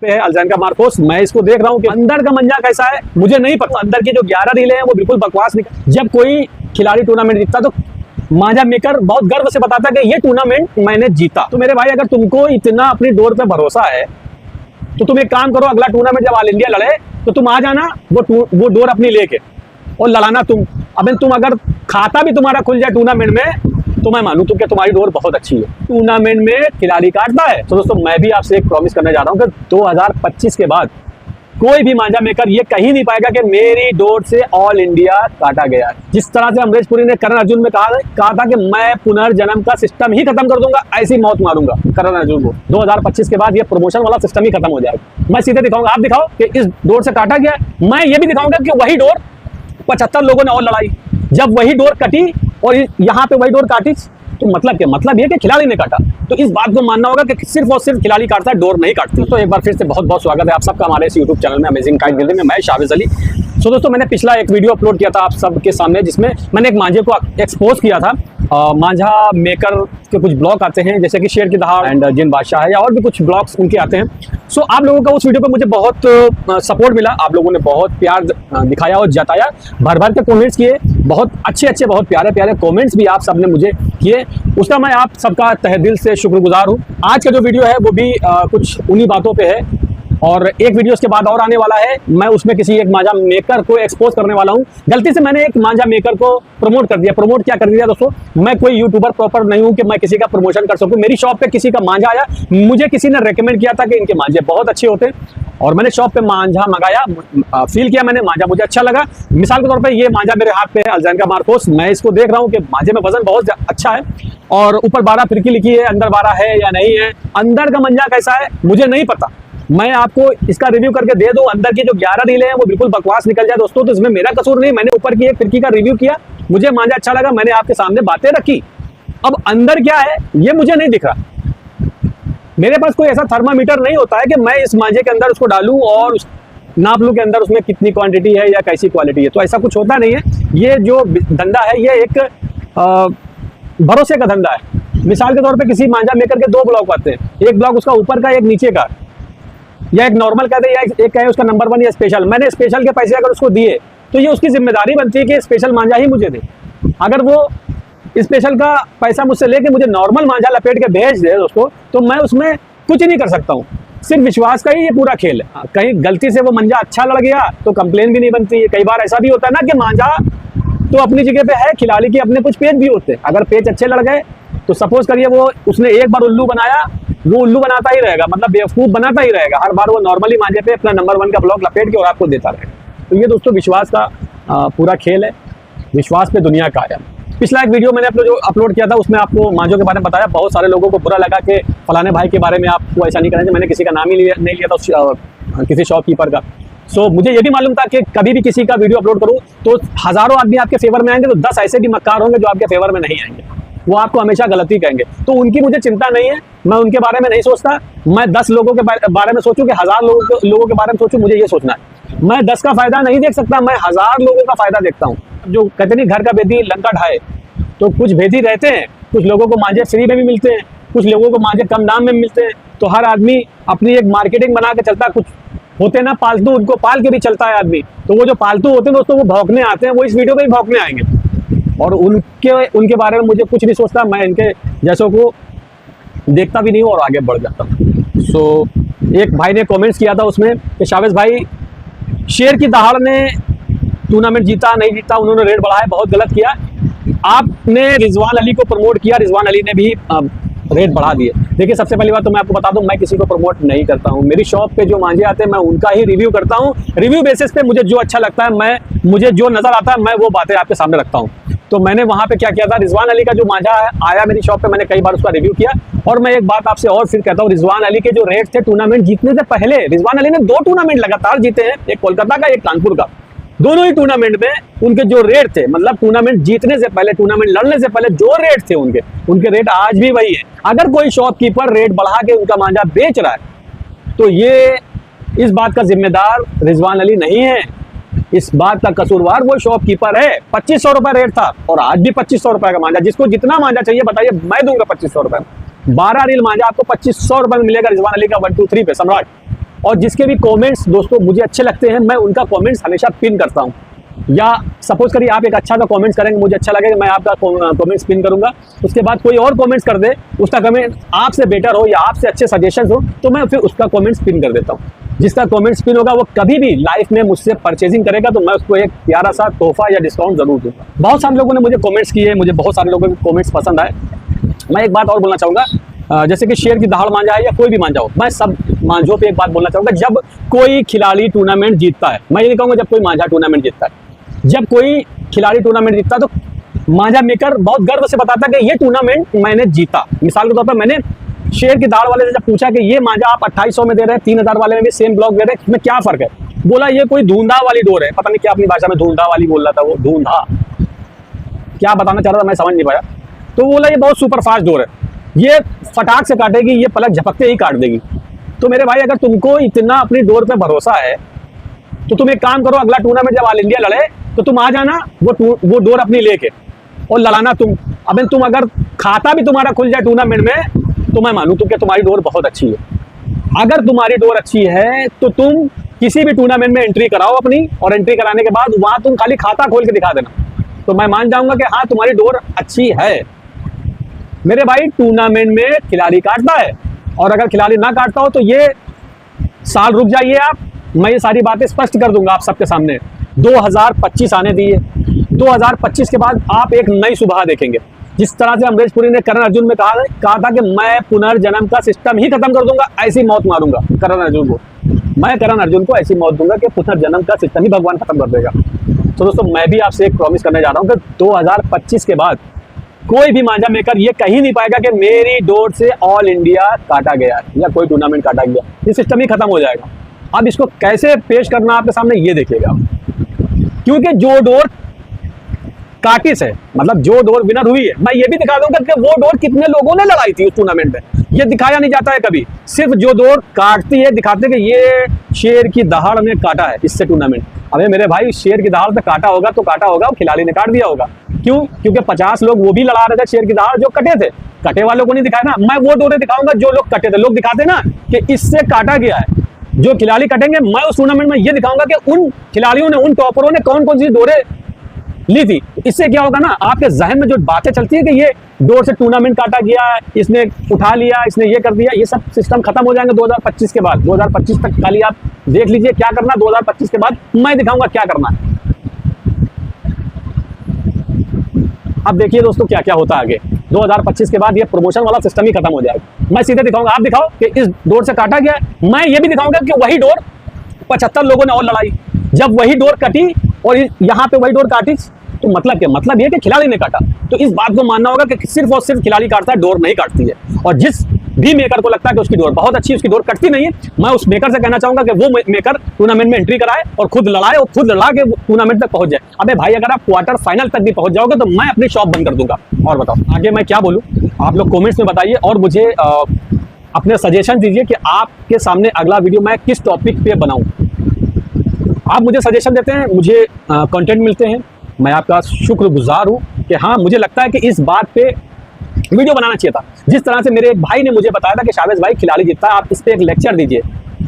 पे है अल्जाइन का मार्कोस। मैं इसको देख रहा हूँ कि अंदर का मंजा कैसा है मुझे नहीं पता। अंदर की जो 11 रीलें हैं वो बिल्कुल बकवास निकल। जब कोई खिलाड़ी टूर्नामेंट जीतता तो मांझा मेकर बहुत गर्व से बताता है कि ये टूर्नामेंट मैंने जीता। तो मेरे भाई, अगर तुमको इतना अपनी डोर पे भरोसा है तो तुम एक काम करो, अगला टूर्नामेंट जब ऑल इंडिया लड़े तो तुम आ जाना वो डोर अपनी लेके और लड़ाना तुम। अब तुम अगर खाता भी तुम्हारा खुल जाए टूर्नामेंट में तो मैं मानूं कि तुम्हारी डोर बहुत अच्छी है। टूर्नामेंट में खिलाड़ी काटता है तो दोस्तों मैं भी आपसे एक प्रॉमिस करने जा रहा हूं कि 2025 के बाद कोई भी मांझा मेकर ये कहीं नहीं पाएगा कि मेरी डोर से ऑल इंडिया काटा गया है। जिस तरह से अमरीश पुरी ने करण अर्जुन में कहा था कि मैं पुनर्जन्म का सिस्टम ही खत्म कर दूंगा, ऐसी मौत मारूंगा करण अर्जुन को। 2025 के बाद ये प्रमोशन वाला सिस्टम ही खत्म हो जाएगा। मैं सीधे दिखाऊंगा, आप दिखाओ कि इस डोर से काटा गया है। मैं ये भी दिखाऊंगा कि वही डोर 75 लोगों ने और लड़ाई, जब वही डोर कटी और यहाँ पे वही डोर काटी तो मतलब क्या? मतलब ये कि खिलाड़ी ने काटा। तो इस बात को मानना होगा कि सिर्फ और सिर्फ खिलाड़ी काटता है, डोर नहीं काटती। तो एक बार फिर से बहुत बहुत स्वागत है आप सबका हमारे इस यूट्यूब चैनल में अमेजिंग काइट बिल्डिंग में। मैं शावेज अली। सो दोस्तों, मैंने पिछला एक वीडियो अपलोड किया था आप सबके सामने जिसमें मैंने एक मांझे को एक्सपोज किया था। मांझा मेकर के कुछ ब्लॉग आते हैं जैसे कि शेर की दहाड़ एंड जिन बादशाह है, या और भी कुछ ब्लॉग्स उनके आते हैं। सो आप लोगों का उस वीडियो पे मुझे बहुत सपोर्ट मिला, आप लोगों ने बहुत प्यार दिखाया और जताया, भर भर के कमेंट्स किए, बहुत अच्छे बहुत प्यारे प्यारे कमेंट्स भी आप सबने मुझे किए। उसका मैं आप सबका तहे दिल से शुक्रगुजार हूँ। आज का जो वीडियो है वो भी कुछ उन्हीं बातों पे है और एक वीडियो उसके बाद और आने वाला है। मैं उसमें किसी एक मांझा मेकर को एक्सपोज करने वाला हूं। गलती से मैंने एक मांझा मेकर को प्रमोट कर दिया। प्रमोट क्या कर दिया दोस्तों? मैं कोई यूट्यूबर प्रॉपर नहीं हूं कि मैं किसी का प्रमोशन कर सकूं। मेरी शॉप पे किसी का मांझा आया, मुझे किसी ने रेकमेंड किया था कि इनके मांझे बहुत अच्छे होते हैं और मैंने शॉप पे मांझा मंगाया, फील किया मैंने, मांझा मुझे अच्छा लगा। मिसाल के तौर पर ये मांझा मेरे हाथ पे है अल्जाइन का मार्कोस। मैं इसको देख रहा हूँ कि मांझे में वजन बहुत अच्छा है और ऊपर 12 फिरकी लिखी है, अंदर 12 है या नहीं है। अंदर का मंजा कैसा है मुझे नहीं पता, मैं आपको इसका रिव्यू करके दे दूं। अंदर की जो 11 रीलें हैं वो बिल्कुल बकवास निकल जाए दोस्तों, तो इसमें मेरा कसूर नहीं। मैंने ऊपर की एक फिरकी का रिव्यू किया, मुझे मांझा अच्छा लगा, मैंने आपके सामने बातें रखी। अब अंदर क्या है ये मुझे नहीं दिख रहा। मेरे पास कोई ऐसा थर्मामीटर नहीं होता है कि मैं इस मांझे के अंदर उसको डालूं और नाप लूं के अंदर उसमें कितनी क्वांटिटी है या कैसी क्वालिटी है। तो ऐसा कुछ होता नहीं है। ये जो धंधा है ये एक भरोसे का धंधा है। मिसाल के तौर पर किसी मांझा मेकर के 2 ब्लॉक आते हैं, एक ब्लॉक उसका ऊपर का, एक नीचे का, या एक नॉर्मल कहते हैं या एक कहे उसका नंबर 1 या स्पेशल। मैंने स्पेशल के पैसे अगर उसको दिए तो ये उसकी जिम्मेदारी बनती है कि स्पेशल मांझा ही मुझे दे। अगर वो स्पेशल का पैसा मुझसे लेके मुझे नॉर्मल मांझा लपेट के भेज दे दोस्तों, तो मैं उसमें कुछ नहीं कर सकता हूँ। सिर्फ विश्वास का ही ये पूरा खेल है। कहीं गलती से वो मांझा अच्छा लड़ गया तो कंप्लेन भी नहीं बनती है। कई बार ऐसा भी होता है ना कि मांझा तो अपनी जगह पे है, खिलाड़ी के अपने कुछ पेज भी होते हैं। अगर पेज अच्छे लड़ गए तो सपोज करिए वो उसने एक बार उल्लू बनाया, वो उल्लू बनाता ही रहेगा, मतलब बेवकूफ बनाता ही रहेगा। हर बार वो नॉर्मली मांझे पे अपना नंबर 1 का ब्लॉक लपेट के और आपको देता रहेगा। तो ये दोस्तों विश्वास का पूरा खेल है, विश्वास पे दुनिया का है। पिछला एक वीडियो मैंने जो अपलोड किया था उसमें आपको मांझों के बारे में बताया। बहुत सारे लोगों को बुरा लगा कि फलाने भाई के बारे में आपको ऐसा नहीं करना चाहिए। मैंने किसी का नाम ही नहीं लिया था, किसी शॉपकीपर का। सो मुझे ये भी मालूम था कि कभी भी किसी का वीडियो अपलोड करूं तो हजारों आदमी आपके फेवर में आएंगे, तो 10 ऐसे भी मक्कार होंगे जो आपके फेवर में नहीं आएंगे, वो आपको हमेशा गलती कहेंगे। तो उनकी मुझे चिंता नहीं है, मैं उनके बारे में नहीं सोचता। मैं 10 लोगों के बारे में सोचूं कि 1000 लोगों के बारे में सोचूं, मुझे ये सोचना है। मैं 10 का फायदा नहीं देख सकता, मैं 1000 लोगों का फायदा देखता हूँ। जो कहते नहीं घर का भेदी लंका ढाए, तो कुछ भेदी रहते हैं, कुछ लोगों को मांझे फ्री में भी मिलते हैं, कुछ लोगों को मांझे कम दाम में मिलते हैं। तो हर आदमी अपनी एक मार्केटिंग बना के चलता है। कुछ होते ना पालतू, उनको पाल के भी चलता है आदमी। तो वो जो पालतू होते हैं दोस्तों वो भौंकने आते हैं, वो इस वीडियो में भी भौंकने आएंगे और उनके बारे में मुझे कुछ नहीं सोचता। मैं इनके जैसों को देखता भी नहीं हूँ और आगे बढ़ जाता हूँ। सो एक भाई ने कमेंट्स किया था उसमें कि शावेज भाई, शेर की दहाड़ ने टूर्नामेंट जीता नहीं जीता, उन्होंने रेट बढ़ाया, बहुत गलत किया। आपने रिजवान अली को प्रमोट किया, रिजवान अली ने भी रेट बढ़ा दिए। देखिए, सबसे पहली बात तो मैं आपको बता दूं, मैं किसी को प्रमोट नहीं करता हूं। मेरी शॉप पे जो मांझे आते हैं मैं उनका ही रिव्यू करता हूं। रिव्यू बेसिस पे मुझे जो अच्छा लगता है, मुझे जो नजर आता है मैं वो बातें आपके सामने रखता हूं। तो मैंने वहां पे क्या किया था, रिजवान अली का जो मांझा आया मेरी शॉप पे, मैंने कई बार उसका रिव्यू किया। और मैं एक बात आपसे और फिर कहता हूँ, रिजवान अली के जो रेट थे टूर्नामेंट जीतने से पहले, रिजवान अली ने 2 टूर्नामेंट लगातार जीते हैं, एक कोलकाता का एक कानपुर का। दोनों ही टूर्नामेंट में उनके जो रेट थे, मतलब टूर्नामेंट जीतने से पहले, टूर्नामेंट लड़ने से पहले जो रेट थे उनके रेट आज भी वही है। अगर कोई शॉपकीपर रेट बढ़ा के उनका मांझा बेच रहा है तो ये इस बात का जिम्मेदार रिजवान अली नहीं है, इस बात का कसूरवार वो शॉपकीपर है। 2500 रुपए रेट था और आज भी 2500 रुपए का मांझा। जिसको जितना मांझा चाहिए बताइए, मैं दूंगा 2500 रुपए। 12 रील मांझा आपको 2500 रुपए में मिलेगा रिजवान अली का 1 2 3 पे सम्राट। और जिसके भी कमेंट्स दोस्तों मुझे अच्छे लगते हैं, मैं उनका कमेंट्स हमेशा पिन करता हूं। या सपोज करिए आप एक अच्छा सा कमेंट्स करेंगे, मुझे अच्छा लगेगा, मैं आपका कमेंट्स पिन करूंगा। उसके बाद कोई और कमेंट्स कर दे, उसका कमेंट आपसे बेटर हो या आपसे अच्छे सजेशन हो, तो मैं फिर उसका कमेंट्स पिन कर देता हूँ। जिसका कमेंट्स पिन होगा वो कभी भी लाइफ में मुझसे परचेजिंग करेगा तो मैं उसको एक प्यारा सा तोहफा या डिस्काउंट जरूर दूंगा। बहुत सारे लोगों ने मुझे कमेंट्स किए, मुझे बहुत सारे लोगों के कमेंट्स पसंद आए। मैं एक बात और बोलना चाहूँगा, जैसे कि शेर की दहाड़ मांझा है या कोई भी मांझा हो, मैं सब मांझों पे एक बात बोलना चाहूँगा। जब कोई खिलाड़ी टूर्नामेंट जीतता है, मैं ये नहीं कहूँगा जब कोई मांझा टूर्नामेंट जीतता है, जब कोई खिलाड़ी टूर्नामेंट जीतता है तो मांझा मेकर बहुत गर्व से बताता है कि ये टूर्नामेंट मैंने जीता। मिसाल के तौर पर मैंने शेर की दाढ़ वाले से जब पूछा कि ये मांझा आप 2800 में दे रहे हैं, 3000 वाले में भी सेम ब्लॉक दे रहे हैं, इसमें क्या फर्क है? बोला ये कोई धूंधा वाली डोर है, पता नहीं क्या अपनी भाषा में धूंधा वाली बोल रहा था, वो धूंधा क्या बताना चाह रहा था मैं समझ नहीं पाया। तो बोला ये बहुत सुपर फास्ट डोर है, ये फटाक से काटेगी, ये पलक झपकते ही काट देगी। तो मेरे भाई अगर तुमको इतना अपनी डोर पे भरोसा है तो तुम एक काम करो, अगला टूर्नामेंट जब ऑल इंडिया लड़े तो तुम आ जाना वो डोर अपनी लेके और लड़ाना तुम। अब तुम अगर खाता भी तुम्हारा खुल जाए टूर्नामेंट में तो मैं मानूं कि तुम्हारी डोर बहुत अच्छी है। अगर तुम्हारी डोर अच्छी है तो तुम किसी भी टूर्नामेंट में एंट्री कराओ अपनी, और एंट्री कराने के बाद वहां तुम खाली खाता खोल के दिखा देना, तो मैं मान जाऊंगा कि हाँ तुम्हारी डोर अच्छी है। मेरे भाई टूर्नामेंट में खिलाड़ी काटता है, और अगर खिलाड़ी ना काटता हो तो ये साल रुक जाइए आप, मैं ये सारी बातें स्पष्ट कर दूंगा आप सबके सामने। 2025 आने दिए, 2025 के बाद आप एक नई सुबह देखेंगे। जिस तरह से अमरीश पुरी ने करण अर्जुन में कहा था कि मैं पुनर्जन्म का सिस्टम ही खत्म कर दूंगा, ऐसी मौत मारूंगा करण अर्जुन को, मैं करण अर्जुन को ऐसी मौत दूंगा कि पुनर्जन्म का सिस्टम ही भगवान खत्म कर देगा। तो दोस्तों मैं भी आपसे एक प्रॉमिस करने जा रहा हूं कि 2025 के बाद कोई भी मांझा मेकर ये कहीं नहीं पाएगा कि मेरी डोर से ऑल इंडिया काटा गया या कोई टूर्नामेंट काटा गया, ये सिस्टम ही खत्म हो जाएगा। अब इसको कैसे पेश करना आपके सामने ये देखिएगा, क्योंकि जो डोर काटिस है, मतलब जो डोर विनर हुई है, मैं ये भी दिखा दूंगा कि वो डोर कितने लोगों ने लड़ाई थी उस टूर्नामेंट में, ये दिखाया नहीं जाता है कभी। सिर्फ जो डोर काटती है दिखाते हैं कि ये शेर की दहाड़ ने काटा है इससे टूर्नामेंट। अबे मेरे भाई शेर की दहाड़ पे काटा होगा तो काटा होगा, खिलाड़ी ने काट दिया होगा। क्यों? क्योंकि 50 लोग वो भी लड़ा रहे थे शेर की दहाड़ जो कटे थे, कटे वालों को नहीं दिखाया ना। मैं वो डोरे दिखाऊंगा जो लोग कटे थे, लोग दिखाते ना कि इससे काटा गया है। जो खिलाड़ी कटेंगे मैं उस टूर्नामेंट में ये दिखाऊंगा कि उन खिलाड़ियों ने, उन टॉपरों ने कौन कौन सी डोरे ली थी। इससे क्या होगा ना, आपके जहन में जो बातें चलती है कि ये डोर से टूर्नामेंट काटा गया, इसने उठा लिया, इसने ये कर दिया, ये सब सिस्टम खत्म हो जाएंगे 2025 के बाद। 2025 तक खाली आप देख लीजिए क्या करना, 2025 के बाद मैं दिखाऊंगा क्या करना है। अब देखिए दोस्तों क्या क्या होता है आगे। 2025 के बाद ये प्रमोशन वाला सिस्टम ही खत्म हो जाएगा। मैं सीधे दिखाऊंगा, आप दिखाओ कि इस डोर से काटा गया है। मैं ये भी दिखाऊंगा कि वही डोर 75 लोगों ने और लड़ाई, जब वही डोर कटी और यहाँ पे वही डोर काटी, तो मतलब क्या? मतलब ये कि खिलाड़ी ने काटा। तो इस बात को मानना होगा कि सिर्फ और सिर्फ खिलाड़ी काटता है, डोर नहीं काटती है। और जिस भी मेकर को लगता है कि उसकी डोर बहुत अच्छी है, उसकी डोर कटती नहीं है, मैं उस मेकर से कहना चाहूंगा कि वो मेकर टूर्नामेंट में एंट्री कराए और खुद लड़ाए और खुद लड़ा के टूर्नामेंट तक पहुंच जाए। अबे भाई अगर आप क्वार्टर फाइनल तक भी पहुंच जाओगे तो मैं अपनी शॉप बंद कर दूंगा। और बताओ आगे मैं क्या बोलूं, आप लोग कॉमेंट्स में बताइए और मुझे अपने सजेशन दीजिए कि आपके सामने अगला वीडियो मैं किस टॉपिक पे बनाऊं। आप मुझे सजेशन देते हैं, मुझे कंटेंट मिलते हैं, मैं आपका शुक्रगुजार हूं कि हाँ मुझे लगता है कि इस बात पे वीडियो बनाना चाहिए था। जिस तरह से मेरे एक भाई ने मुझे बताया था कि शावेज भाई खिलाड़ी जीतता है, आप इस पे एक लेक्चर दीजिए,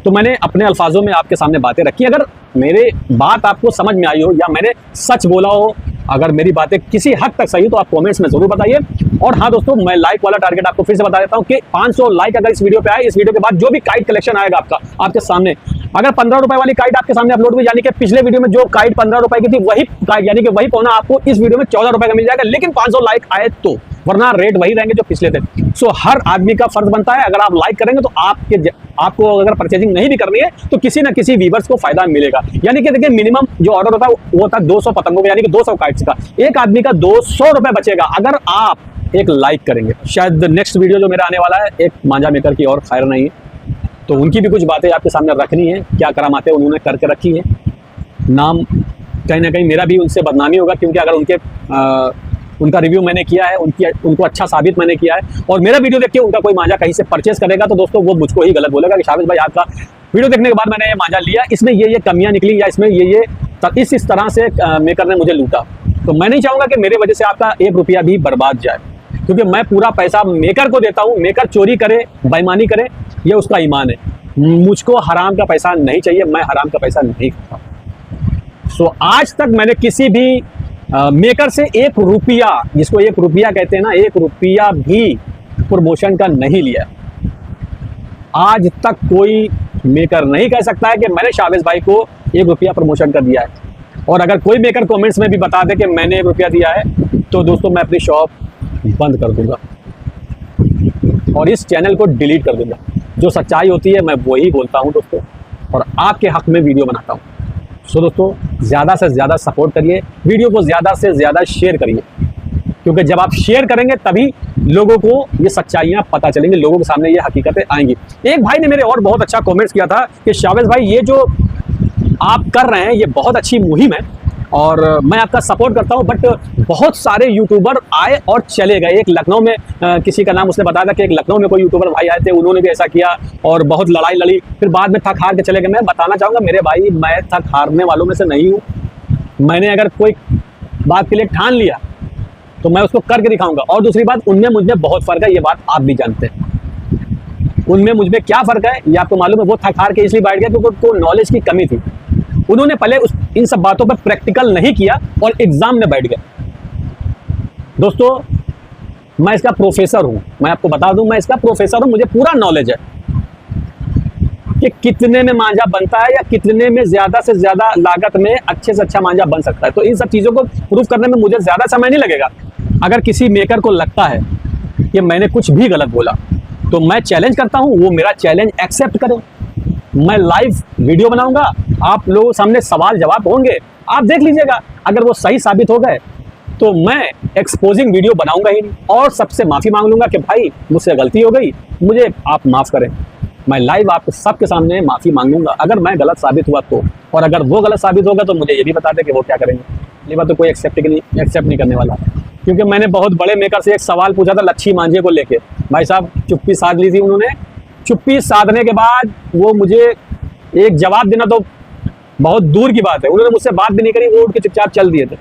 तो मैंने अपने अल्फाजों में आपके सामने बातें रखी। अगर मेरे बात आपको समझ में आई हो या मैंने सच बोला हो, अगर मेरी बातें किसी हद तक सही हो तो आप कमेंट्स में जरूर बताइए। और हाँ दोस्तों, मैं लाइक वाला टारगेट आपको फिर से बता देता हूँ कि 500 लाइक अगर इस वीडियो पे आए, इस वीडियो के बाद जो भी काइट कलेक्शन आएगा आपके सामने, अगर 15 रुपए वाली काइट आपके सामने अपलोड हुई, यानी कि पिछले वीडियो में जो काइट 15 रुपए की थी वही काइट यानी कि वही पौना आपको इस वीडियो में 14 रुपए का मिल जाएगा, लेकिन 500 लाइक आए तो, वरना रेट वही रहेंगे जो पिछले थे। सो हर आदमी का फर्ज बनता है, अगर आप लाइक करेंगे तो आपको अगर परचेजिंग नहीं भी करनी है तो किसी ना किसी व्यूअर्स को फायदा मिलेगा। यानी कि देखिए मिनिमम जो ऑर्डर होता है वो होता है 200 पतंगों का, यानी कि 200 काइट्स का, एक आदमी का 200 रुपए बचेगा अगर आप एक लाइक करेंगे। शायद नेक्स्ट वीडियो जो मेरा आने वाला है एक मांझा मेकर की, और खैर नहीं है, तो उनकी भी कुछ बातें आपके सामने रखनी है, क्या करामाते उन्होंने करके रखी है। नाम कहीं ना कहीं मेरा भी उनसे बदनामी होगा, क्योंकि अगर उनका रिव्यू मैंने किया है, उनको अच्छा साबित मैंने किया है, और मेरा वीडियो देख के उनका कोई मांझा कहीं से परचेस करेगा तो दोस्तों वो मुझको ही गलत बोलेगा कि शावेज भाई आपका वीडियो देखने के बाद मैंने ये मांझा लिया, इसमें ये कमियां निकली, या इसमें ये इस तरह से मेकर ने मुझे लूटा। तो मैं नहीं चाहूँगा कि मेरे वजह से आपका 1 रुपया भी बर्बाद जाए, क्योंकि मैं पूरा पैसा मेकर को देता हूँ। मेकर चोरी करे, बेईमानी करे, ये उसका ईमान है। मुझको हराम का पैसा नहीं चाहिए, मैं हराम का पैसा नहीं खाता। सो आज तक मैंने किसी भी मेकर से 1 रुपया, जिसको 1 रुपया कहते हैं ना, 1 रुपया भी प्रमोशन का नहीं लिया। आज तक कोई मेकर नहीं कह सकता है कि मैंने शावेज भाई को 1 रुपया प्रमोशन का दिया है। और अगर कोई मेकर कमेंट्स में भी बता दे कि मैंने 1 रुपया दिया है, तो दोस्तों मैं अपनी शॉप बंद कर दूंगा और इस चैनल को डिलीट कर दूंगा। जो सच्चाई होती है मैं वही बोलता हूं दोस्तों, और आपके हक में वीडियो बनाता हूं। सो दोस्तों ज़्यादा से ज़्यादा सपोर्ट करिए, वीडियो को ज़्यादा से ज़्यादा शेयर करिए, क्योंकि जब आप शेयर करेंगे तभी लोगों को ये सच्चाइयाँ पता चलेंगी, लोगों के सामने ये हकीकतें आएंगी। एक भाई ने मेरे और बहुत अच्छा कमेंट्स किया था कि शावेज भाई ये जो आप कर रहे हैं ये बहुत अच्छी मुहिम है और मैं आपका सपोर्ट करता हूं, बट बहुत सारे यूट्यूबर आए और चले गए। एक लखनऊ में किसी का नाम उसने बताया था कि एक लखनऊ में कोई यूट्यूबर भाई आए थे, उन्होंने भी ऐसा किया और बहुत लड़ाई लड़ी, फिर बाद में थक हार के चले गए। मैं बताना चाहूँगा मेरे भाई, मैं थक हारने वालों में से नहीं हूँ। मैंने अगर कोई बात के लिए ठान लिया तो मैं उसको करके दिखाऊंगा। और दूसरी बात, उनमें मुझमें बहुत फ़र्क है, ये बात आप भी जानते हैं। उनमें मुझमें क्या फ़र्क है ये आपको मालूम है। वो थक हार के इसलिए बैठ गया क्योंकि उनको नॉलेज की कमी थी। उन्होंने पहले इन सब बातों पर प्रैक्टिकल नहीं किया और एग्जाम में बैठ गए। दोस्तों मैं इसका प्रोफेसर हूं, मैं आपको बता दूं, मैं इसका प्रोफेसर हूं, मुझे पूरा नॉलेज है कि कितने में मांझा बनता है या कितने में ज़्यादा से ज़्यादा लागत में अच्छे से अच्छा मांझा बन सकता है। तो इन सब चीज़ों को प्रूव करने में मुझे ज़्यादा समय नहीं लगेगा। अगर किसी मेकर को लगता है कि मैंने कुछ भी गलत बोला तो मैं चैलेंज करता हूं, वो मेरा चैलेंज एक्सेप्ट करें। मैं लाइव वीडियो बनाऊंगा, आप लोगों सामने सवाल जवाब होंगे, आप देख लीजिएगा। अगर वो सही साबित हो गए तो मैं एक्सपोजिंग वीडियो बनाऊंगा ही नहीं और सबसे माफ़ी मांग लूंगा कि भाई मुझसे गलती हो गई, मुझे आप माफ़ करें। मैं लाइव आप सबके सामने माफ़ी मांग लूंगा अगर मैं गलत साबित हुआ तो, और अगर वो गलत साबित होगा तो मुझे ये भी बता दें कि वो क्या करेंगे। ये बात तो कोई एक्सेप्ट नहीं करने वाला। क्योंकि मैंने बहुत बड़े मेकर से एक सवाल पूछा था लच्छी मांझे को लेके, भाई साहब चुप्पी साध ली थी उन्होंने। चुप्पी साधने के बाद वो मुझे एक जवाब देना तो बहुत दूर की बात है, उन्होंने मुझसे बात भी नहीं करी, वो उठ के चुपचाप चल दिए थे।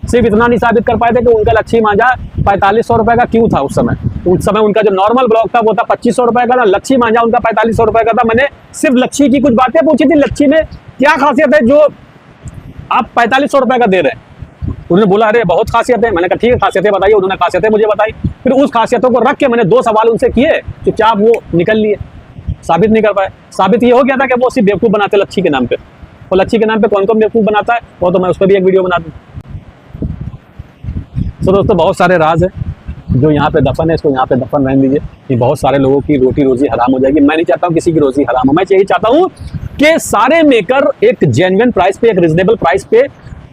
सिर्फ इतना नहीं साबित कर पाए थे कि उनका लच्छी मांझा 4500 रुपए का क्यों था। उस समय उनका जो नॉर्मल ब्लॉग था वो था 2500 रुपए का, लच्छी मांझा उनका 4500 रुपए का था। मैंने सिर्फ लच्छी की कुछ बातें पूछी थी, लच्छी में क्या खासियत है जो आप 4500 रुपए का दे रहे हैं। उन्होंने बोला अरे बहुत खासियत है। मैंने कहा ठीक है खासियतें बताइए, उन्होंने खासियतें मुझे बताई। फिर उस खासियतों को रख के मैंने 2 सवाल उनसे किए, चुपचाप वो निकल लिए, साबित नहीं कर पाए। साबित ये हो गया था कि वो सिर्फ बेवकूफ़ बनाते लच्छी के नाम पे, और लच्छी के नाम पे कौन कौन बेवकूफ़ बनाता है वो तो मैं उस पर भी एक वीडियो बना दूँ। तो दोस्तों बहुत सारे राज है जो यहाँ पे दफन है, इसको यहाँ पे दफन रहने दीजिए। ये बहुत सारे लोगों की रोटी रोजी हराम हो जाएगी। मैं नहीं चाहता हूँ किसी की रोजी हराम हो, मैं यही चाहता हूँ कि सारे मेकर एक जेन्युइन प्राइस पे, एक रिजनेबल प्राइस पे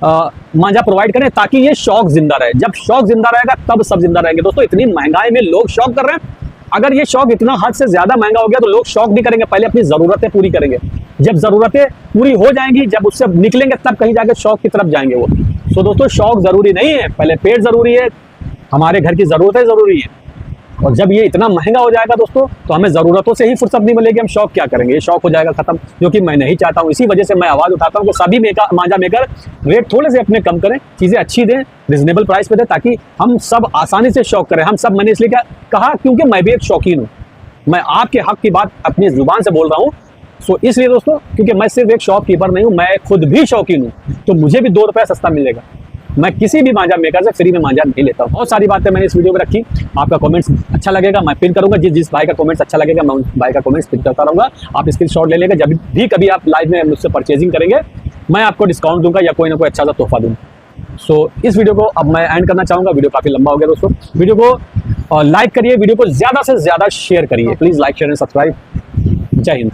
मांझा प्रोवाइड करें ताकि ये शौक जिंदा रहे। जब शौक जिंदा रहेगा तब सब जिंदा रहेंगे। दोस्तों इतनी महंगाई में लोग शौक कर रहे हैं, अगर ये शौक इतना हद से ज्यादा महंगा हो गया तो लोग शौक भी करेंगे, पहले अपनी जरूरतें पूरी करेंगे। जब जरूरतें पूरी हो जाएंगी, जब उससे निकलेंगे तब कहीं जाके शौक की तरफ जाएंगे वो। तो दोस्तों शौक जरूरी नहीं है, पहले पेट जरूरी है, हमारे घर की जरूरतें जरूरी है। और जब ये इतना महंगा हो जाएगा दोस्तों तो हमें ज़रूरतों से ही फुर्सत नहीं मिलेगी, हम शौक क्या करेंगे, ये शौक हो जाएगा खत्म, जो कि मैं नहीं चाहता हूँ। इसी वजह से मैं आवाज़ उठाता हूँ कि सभी मांझा मेकर रेट थोड़े से अपने कम करें, चीज़ें अच्छी दें, रिजनेबल प्राइस पे दें, ताकि हम सब आसानी से शौक करें। हम सब, मैंने इसलिए क्या कहा क्योंकि मैं भी एक शौकीन हूँ, मैं आपके हक की बात अपनी जुबान से बोल रहा हूँ। सो इसलिए दोस्तों, क्योंकि मैं सिर्फ एक शॉपकीपर नहीं हूँ, मैं खुद भी शौकीन हूँ, तो मुझे भी 2 रुपये सस्ता मिलेगा। मैं किसी भी मांझा मेकर से फ्री में मांझा नहीं लेता हूँ। बहुत सारी बातें मैंने इस वीडियो में रखी, आपका कमेंट्स अच्छा लगेगा मैं पिन करूंगा, जिस भाई का कमेंट्स अच्छा लगेगा मैं उस भाई का कमेंट्स पिन करता रहूँगा। आप स्क्रीनशॉट ले लेंगे, जब भी कभी आप लाइव में मुझसे परचेजिंग करेंगे मैं आपको डिस्काउंट दूंगा या कोई ना कोई अच्छा सा तोहफा दूंगा। सो इस वीडियो को अब मैं एंड करना चाहूँगा, वीडियो काफ़ी लंबा हो गया दोस्तों। वीडियो को लाइक करिए, वीडियो को ज़्यादा से ज़्यादा शेयर करिए, please like share and subscribe. जय हिंद।